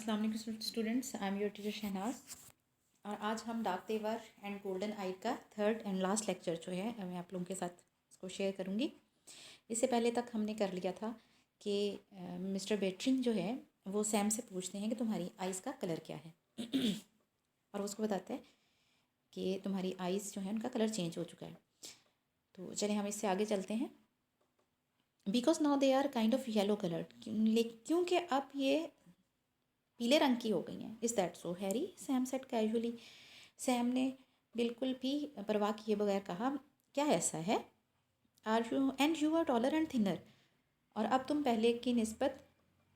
अस्सलाम वालेकुम students, I am your teacher Shahnaz. और आज हम डाक तेवर एंड गोल्डन आई का थर्ड एंड लास्ट लेक्चर जो है मैं आप लोगों के साथ इसको शेयर करूँगी। इससे पहले तक हमने कर लिया था कि मिस्टर बेट्रिंग जो है वो सैम से पूछते हैं कि तुम्हारी आइज़ का कलर क्या है और उसको बताते हैं कि तुम्हारी आइज़ जो है उनका कलर चेंज हो चुका है। तो चलिए हम इससे आगे चलते हैं। Because now they are kind of yellow colour, क्योंकि अब ये पीले रंग की हो गई हैं। Is that so Harry? Sam said casually. Sam ने बिल्कुल भी परवाह किए बगैर कहा, क्या ऐसा है? You are taller and thinner. और अब तुम पहले की निस्बत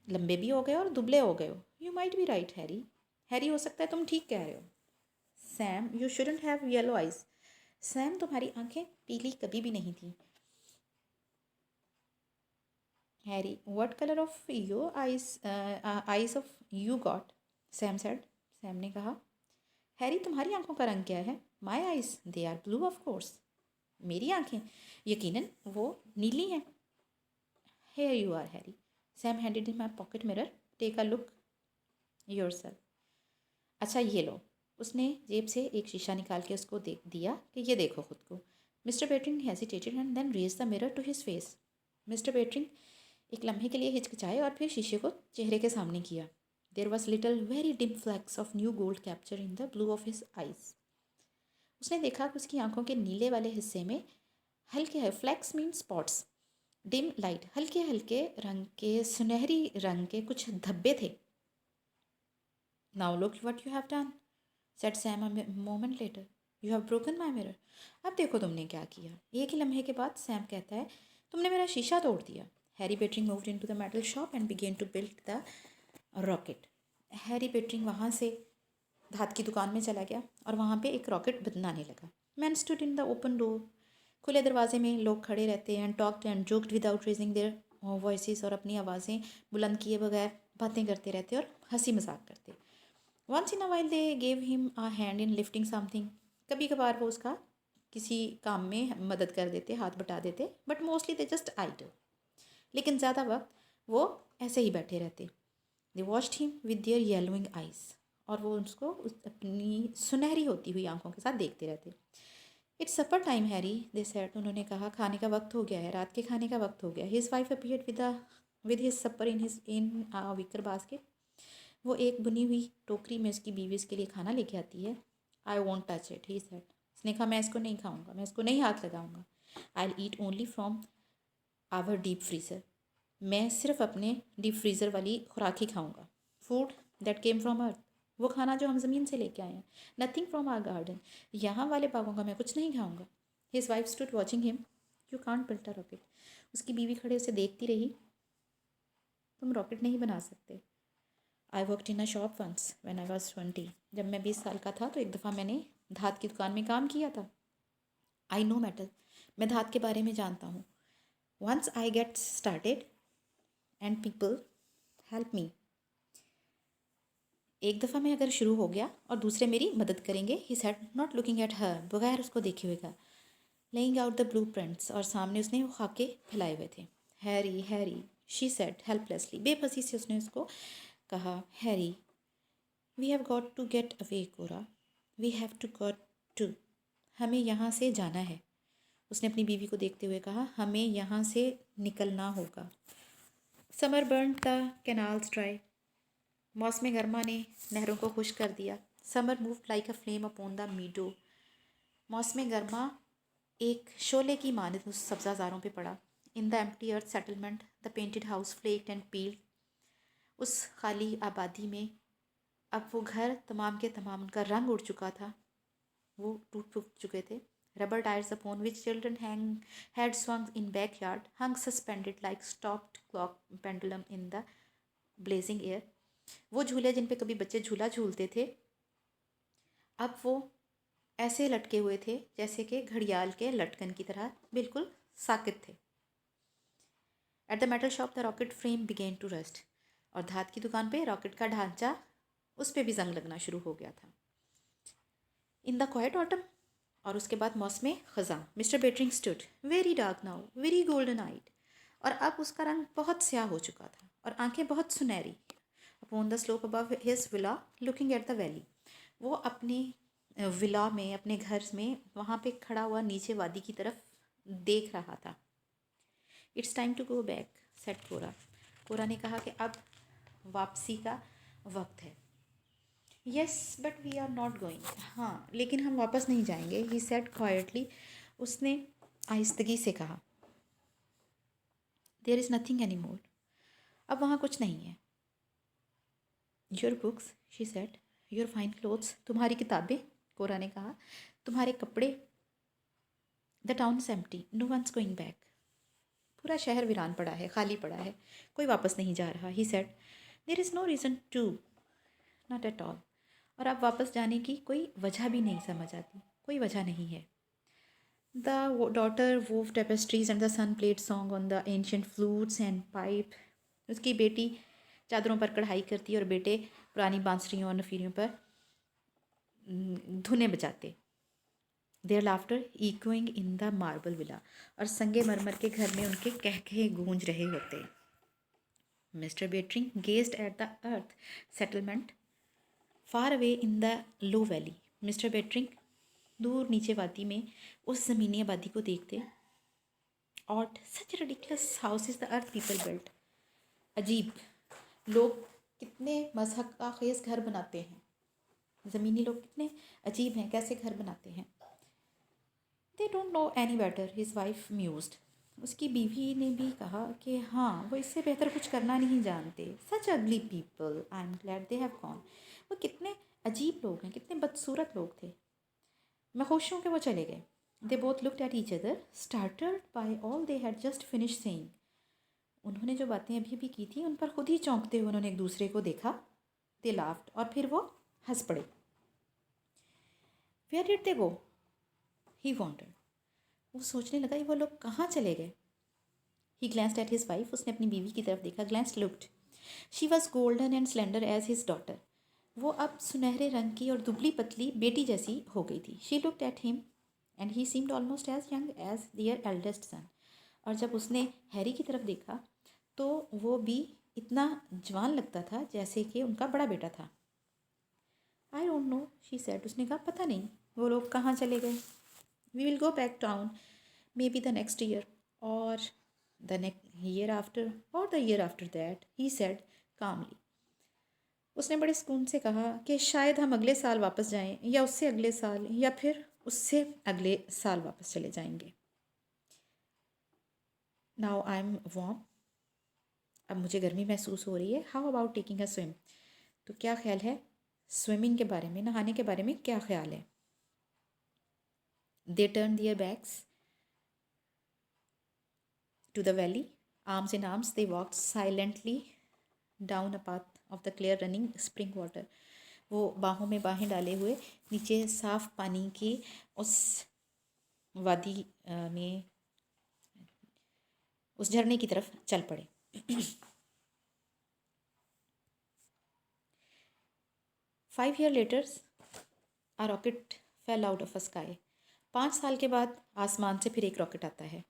लंबे भी हो गए और दुबले हो गए हो। You might be right Harry. Harry, हो सकता है तुम ठीक कह रहे हो। Sam, you shouldn't have yellow eyes. Sam, तुम्हारी आंखें पीली कभी भी नहीं थी। Harry, what colour of your eyes of you got? Sam said. Sam ने कहा, हैरी तुम्हारी आंखों का रंग क्या है? My eyes, they are blue of course. मेरी आंखें यकीनन वो नीली हैं। Here you are Harry. Sam handed him my pocket mirror. Take a look yourself. अच्छा ये लो। उसने जेब से एक शीशा निकाल के उसको दिया कि ये देखो खुद को। Mister Bittering hesitated and then raised the mirror to his face. Mister Bittering एक लम्हे के लिए हिचकिचाए और फिर शीशे को चेहरे के सामने किया। There was little very dim flecks of new gold capture in the blue of his eyes. उसने देखा कि उसकी आंखों के नीले वाले हिस्से में हल्के flecks mean spots, dim light, हल्के हल्के रंग के, सुनहरी रंग के कुछ धब्बे थे। Now look what you have done, said Sam a moment later. You have broken my mirror. अब देखो तुमने क्या किया। एक ही लम्हे के बाद सैम कहता है, तुमने मेरा शीशा तोड़ दिया। Harry Bittering moved into the metal shop and began to build the rocket. Harry Bittering वहाँ से धात की दुकान में चला गया और वहाँ पे एक रॉकेट बनाने लगा। Man stood in the open door. खुले दरवाजे में लोग खड़े रहते हैं। Talked and joked without raising their voices. और अपनी आवाज़ें बुलंद किए बगैर बातें करते रहते और हंसी मजाक करते। Once in a while they gave him a hand in lifting something. कभी कभार वो उसका किसी काम में मदद कर देते, हाथ बटा देते, but mostly they just idle. लेकिन ज़्यादा वक्त वो ऐसे ही बैठे रहते। They watched him with their yellowing eyes. और वो उसको अपनी सुनहरी होती हुई आंखों के साथ देखते रहते। It's supper time Harry, they said. उन्होंने कहा, खाने का वक्त हो गया है, रात के खाने का वक्त हो गया। His wife appeared with his supper in a wicker basket. वो एक बुनी हुई टोकरी में उसकी बीवी उसके लिए खाना लेके आती है। I want touch it, he said. उसने कहा, मैं इसको नहीं खाऊंगा, मैं इसको नहीं हाथ लगाऊंगा। I will eat only from our deep freezer. मैं सिर्फ अपने डीप फ्रीज़र वाली खुराक ही खाऊंगा। Food that came from earth. वो खाना जो हम ज़मीन से लेके आए हैं। Nothing from our garden. यहाँ वाले बागों का मैं कुछ नहीं खाऊंगा। His wife stood watching him. You can't build a rocket. उसकी बीवी खड़े उसे देखती रही। तुम रॉकेट नहीं बना सकते। I worked in a shop once when I was 20। जब मैं 20 साल का था तो एक दफ़ा मैंने धात की दुकान में काम किया था। I know metal. मैं धात के बारे में जानता हूँ। Once I get started and people help me. एक दफ़ा मैं अगर शुरू हो गया और दूसरे मेरी मदद करेंगे। He said, not looking at her, बगैर उसको देखे हुए कहा। Laying out the blueprints. और सामने उसने वो खाके फैलाए हुए थे। Harry, Harry, she said helplessly. बेबसी से उसने उसको कहा, Harry, we have got to get away Cora. We have to got to. हमें यहाँ से जाना है। उसने अपनी बीवी को देखते हुए कहा, हमें यहाँ से निकलना होगा। Summer burn the canals dry. मौसम गर्मा ने नहरों को खुश कर दिया। Summer moved like a flame upon the मीडो। मौसम गर्मा एक शोले की मानद उस सब्जाजारों पे पड़ा। In the empty earth settlement the painted house flaked and peeled. उस खाली आबादी में अब वो घर तमाम के तमाम उनका रंग उड़ चुका था। वो टूट फूट चुके थे। Rubber tyres upon which children had swung in backyard hung suspended like stopped clock pendulum in the blazing air। वो झूले जिन पे कभी बच्चे झूला झूलते थे, अब वो ऐसे लटके हुए थे जैसे कि घड़ियाल के लटकन की तरह बिल्कुल साकित थे। At the metal shop the rocket frame began to rust. और धात की दुकान पे रॉकेट का ढांचा, उस पर भी जंग लगना शुरू हो गया था। In the quiet autumn. और उसके बाद मौसम ख़ज़ां। Mister Bittering stood very dark now, very golden eyed. और अब उसका रंग बहुत स्याह हो चुका था और आंखें बहुत सुनहरी। Upon the slope above his villa looking at the valley. वो अपने विला में, अपने घर में वहाँ पे खड़ा हुआ नीचे वादी की तरफ देख रहा था। It's time to go back said Cora. Cora ने कहा कि अब वापसी का वक्त है। Yes but we are not going. हाँ लेकिन हम वापस नहीं जाएंगे। He said quietly. उसने आहिस्तगी से कहा। There is nothing any more. अब वहाँ कुछ नहीं है। Your books she said, your fine clothes, तुम्हारी किताबें, कोरा ने कहा, तुम्हारे कपड़े। The town is empty, no one's going back. पूरा शहर वीरान पड़ा है, खाली पड़ा है, कोई वापस नहीं जा रहा। He said, there is no reason to, not at all. और अब वापस जाने की कोई वजह भी नहीं समझ आती, कोई वजह नहीं है। The daughter wove tapestries and the son played song on the ancient flutes and pipe. उसकी बेटी चादरों पर कढ़ाई करती और बेटे पुरानी बांसुरियों और नफीरियों पर धुनें बजाते। Their laughter echoing in the marble villa. और संगे मरमर के घर में उनके कहकहे गूंज रहे होते। Mr Bittering gazed at the earth settlement far away in the low valley. Mr Bittering दूर नीचे वादी में उस ज़मीनी आबादी को देखते। Ought such ridiculous houses the earth people built. अजीब लोग कितने मज़हक का खेज़ घर बनाते हैं। ज़मीनी लोग कितने अजीब हैं, कैसे घर बनाते हैं। They don't know any better, his wife mused. उसकी बीवी ने भी कहा कि हाँ वो इससे बेहतर कुछ करना नहीं जानते। सच अगली people, I am glad they have gone. वो कितने अजीब लोग हैं, कितने बदसूरत लोग थे। मैं खुश हूँ कि वो चले गए। They both looked at each other startled by all they had just finish saying. उन्होंने जो बातें अभी अभी की थी उन पर खुद ही चौंकते हुए उन्होंने एक दूसरे को देखा। दे लाफ्ड, और फिर वो हंस पड़े। Where did they go, he wondered. वो सोचने लगा कि वो लोग कहाँ चले गए। He glanced at his wife. उसने अपनी बीवी की तरफ देखा। Glanced looked. She was golden and slender as his daughter. वो अब सुनहरे रंग की और दुबली पतली बेटी जैसी हो गई थी। She looked at him and he seemed almost as young as their eldest son. और जब उसने हैरी की तरफ देखा तो वो भी इतना जवान लगता था जैसे कि उनका बड़ा बेटा था। I don't know, she said. उसने कहा पता नहीं वो लोग कहाँ चले गए। We will go back town maybe the next year or the next year after or the year after that, he said calmly. उसने बड़े सुकून से कहा कि शायद हम अगले साल वापस जाएं, या उससे अगले साल, या फिर उससे अगले साल वापस चले जाएंगे। Now I am warm. अब मुझे गर्मी महसूस हो रही है। How about taking a swim. तो क्या ख्याल है स्विमिंग के बारे में, नहाने के बारे में क्या ख्याल है। They turn their backs to the valley, arms in arms they walked silently down a path of the clear running spring water. वो बाहों में बाहें डाले हुए नीचे साफ पानी की उस वादी में, उस झरने की तरफ चल पड़े। 5 years later a rocket fell out of a sky। 5 साल के बाद आसमान से फिर एक रॉकेट आता है।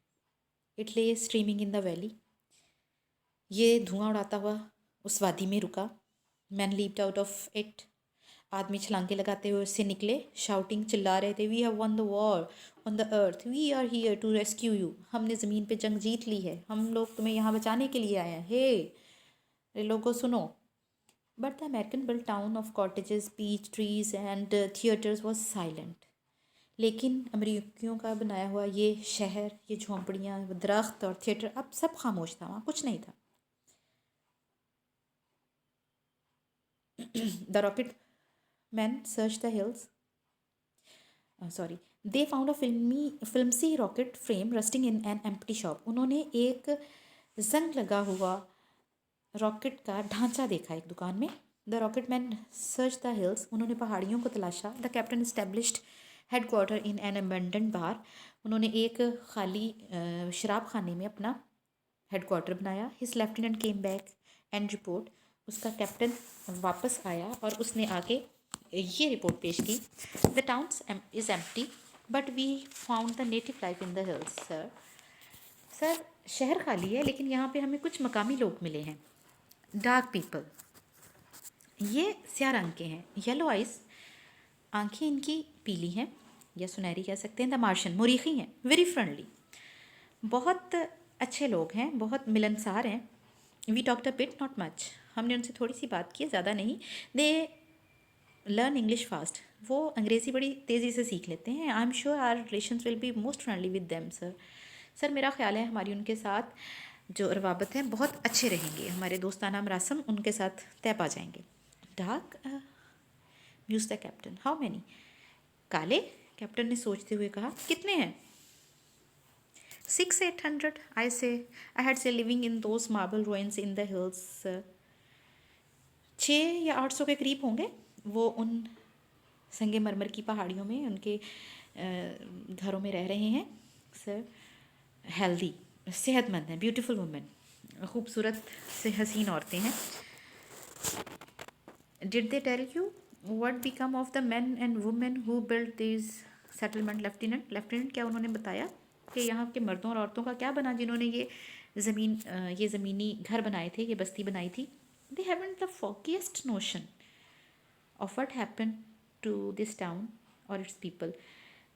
इट ले स्ट्रीमिंग इन द वैली। ये धुआं उड़ाता हुआ उस वादी में रुका। Man leaped out of it. आदमी छलांगे लगाते हुए उससे निकले। शाउटिंग, चिल्ला रहे थे, we have won the war on the earth, we are here to rescue you. हमने ज़मीन पे जंग जीत ली है, हम लोग तुम्हें यहाँ बचाने के लिए आए हैं। हे लोगों सुनो। But the American built town of cottages, beach trees and theatres was silent. लेकिन अमरीकियों का बनाया हुआ ये शहर, ये झोंपड़ियाँ, दरख्त और थिएटर, अब सब खामोश था, वहाँ कुछ नहीं था। The rocket man search the hills, sorry, they found a flimsy rocket frame rusting in an empty shop. उन्होंने एक जंग लगा हुआ रॉकेट का ढांचा देखा एक दुकान में। The rocket man search the hills, उन्होंने पहाड़ियों को तलाशा। The captain established head quarter in an abandoned bar, उन्होंने एक खाली शराब खाने में अपना हेड क्वार्टर बनाया। His lieutenant came back and report, उसका कैप्टन वापस आया और उसने आके ये रिपोर्ट पेश की। The town is empty but we found the native life in the hills. Sir शहर खाली है लेकिन यहाँ पे हमें कुछ मकामी लोग मिले हैं। डार्क पीपल, ये स्या रंग के हैं, येलो आइज, आंखें इनकी पीली हैं या सुनहरी कह सकते हैं। द मार्शन, मुरीखी हैं, वेरी फ्रेंडली, बहुत अच्छे लोग हैं, बहुत मिलनसार हैं। We talked a bit not much, हमने उनसे थोड़ी सी बात की, ज़्यादा नहीं। दे लर्न इंग्लिश फास्ट, वो अंग्रेज़ी बड़ी तेज़ी से सीख लेते हैं। I am sure our relations will be most friendly with them sir. Sir मेरा ख्याल है हमारी उनके साथ जो रवाबत है बहुत अच्छे रहेंगे, हमारे दोस्ताना मरासम उनके साथ तय पा जाएंगे। Dark, muse the captain, how many, काले, कैप्टन ने सोचते हुए कहा, कितने हैं? 600-800 I say, I had say living in those marble ruins in the hills. 600 या 800 के करीब होंगे, वो उन संगमरमर की पहाड़ियों में उनके घरों में रह रहे हैं सर। हेल्दी, सेहतमंद हैं, ब्यूटीफुल वुमेन, खूबसूरत से हसीन औरतें हैं। Did they tell you what become of the man and women who build this settlement? Lieutenant, क्या उन्होंने बताया कि यहाँ के मर्दों और औरतों का क्या बना जिन्होंने ये ज़मीनी घर बनाए थे, ये बस्ती बनाई थी? They haven't the foggiest notion of what happen to this town or its people.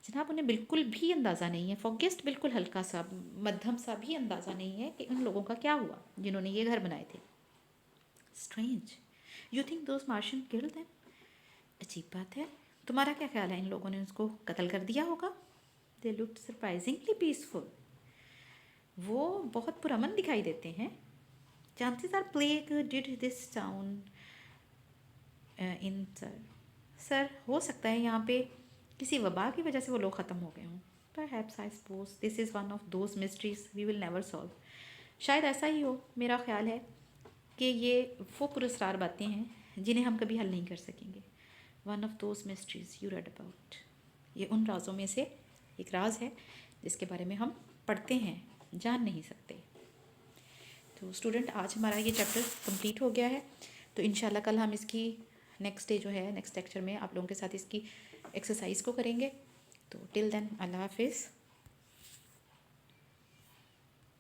जनाब उन्हें बिल्कुल भी अंदाज़ा नहीं है, फॉगेस्ट बिल्कुल हल्का सा, मध्यम सा भी अंदाज़ा नहीं है कि उन लोगों का क्या हुआ जिन्होंने ये घर बनाए थे। Strange, you think those Martians killed them? अजीब बात है, तुम्हारा क्या ख्याल है, इन लोगों ने उसको कत्ल कर दिया होगा? दे लुक्ड सरप्राइजिंगली पीसफुल, वो बहुत पुरअमन दिखाई देते हैं। Chances are plague did this town in sir, हो सकता है यहाँ पे किसी वबा की वजह से वो लोग ख़त्म हो गए हों। Perhaps I suppose this is one of those mysteries we will never solve. शायद ऐसा ही हो, मेरा ख्याल है कि ये वो पुरस्कार बातें हैं जिन्हें हम कभी हल नहीं कर सकेंगे। One of those mysteries you read about. ये उन राज़ों में से एक राज है जिसके बारे में हम पढ़ते हैं, जान नहीं सकते। तो स्टूडेंट, आज हमारा ये चैप्टर कंप्लीट हो गया है। तो इंशाल्लाह कल हम इसकी नेक्स्ट डे जो है, नेक्स्ट लेक्चर में आप लोगों के साथ इसकी एक्सरसाइज को करेंगे। तो टिल देन, अल्लाह हाफिज़।